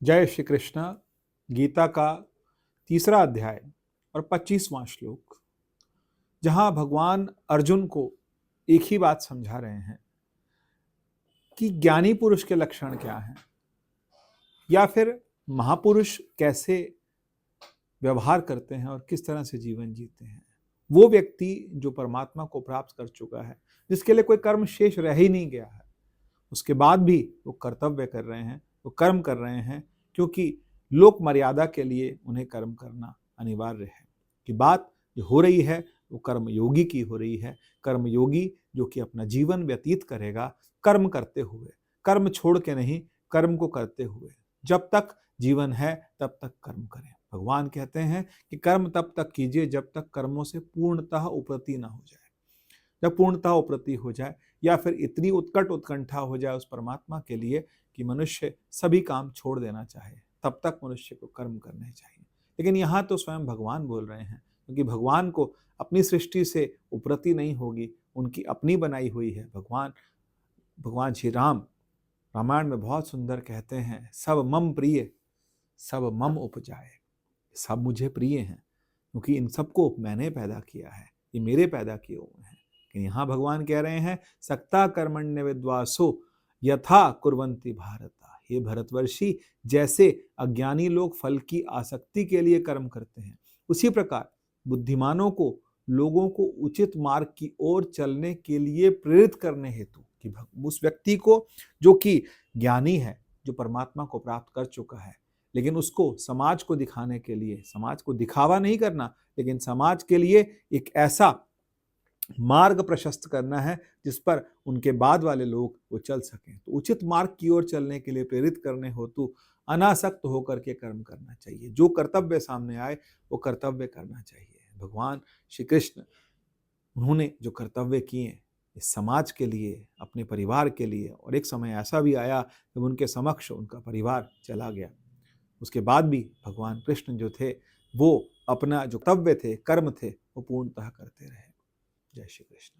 जय श्री कृष्ण। गीता का तीसरा अध्याय और 25वां श्लोक, जहां भगवान अर्जुन को एक ही बात समझा रहे हैं कि ज्ञानी पुरुष के लक्षण क्या हैं, या फिर महापुरुष कैसे व्यवहार करते हैं और किस तरह से जीवन जीते हैं। वो व्यक्ति जो परमात्मा को प्राप्त कर चुका है, जिसके लिए कोई कर्म शेष रह ही नहीं गया है, उसके बाद भी वो कर्तव्य कर रहे हैं, वो कर्म कर रहे हैं, क्योंकि लोक मर्यादा के लिए उन्हें कर्म करना अनिवार्य है। कि बात जो हो रही है वो कर्मयोगी की हो रही है। कर्मयोगी जो कि अपना जीवन व्यतीत करेगा कर्म करते हुए, कर्म छोड़ के नहीं, कर्म को करते हुए। जब तक जीवन है तब तक कर्म करें। भगवान कहते हैं कि कर्म तब तक कीजिए जब तक कर्मों से पूर्णतः उपरति ना हो जाए। जब पूर्णतः उपरति हो जाए, या फिर इतनी उत्कट उत्कंठा हो जाए उस परमात्मा के लिए कि मनुष्य सभी काम छोड़ देना चाहे, तब तक मनुष्य को कर्म करने चाहिए। लेकिन यहाँ तो स्वयं भगवान बोल रहे हैं, क्योंकि भगवान को अपनी सृष्टि से उपरति नहीं होगी, उनकी अपनी बनाई हुई है। भगवान श्री राम रामायण में बहुत सुंदर कहते हैं, सब मम प्रिय सब मम उपजाए। सब मुझे प्रिय हैं क्योंकि इन सबको मैंने पैदा किया है, ये मेरे पैदा किए हुए हैं। लेकिन यहाँ भगवान कह रहे हैं, सक्ता कर्मण्य विद्वासो यथा कुर्वन्ति भारता। हे भरतवर्षी, जैसे अज्ञानी लोग फल की आसक्ति के लिए कर्म करते हैं, उसी प्रकार बुद्धिमानों को लोगों को उचित मार्ग की ओर चलने के लिए प्रेरित करने हेतु, कि उस व्यक्ति को जो कि ज्ञानी है, जो परमात्मा को प्राप्त कर चुका है, लेकिन उसको समाज को दिखाने के लिए, समाज को दिखावा नहीं करना, लेकिन समाज के लिए एक ऐसा मार्ग प्रशस्त करना है जिस पर उनके बाद वाले लोग वो चल सकें। तो उचित मार्ग की ओर चलने के लिए प्रेरित करने हेतु अनासक्त होकर के कर्म करना चाहिए। जो कर्तव्य सामने आए वो कर्तव्य करना चाहिए। भगवान श्री कृष्ण, उन्होंने जो कर्तव्य किए इस समाज के लिए, अपने परिवार के लिए, और एक समय ऐसा भी आया जब उनके समक्ष उनका परिवार चला गया, उसके बाद भी भगवान कृष्ण जो थे वो अपना जो कर्तव्य थे, कर्म थे, वो पूर्णतः करते रहे। जय श्री कृष्ण।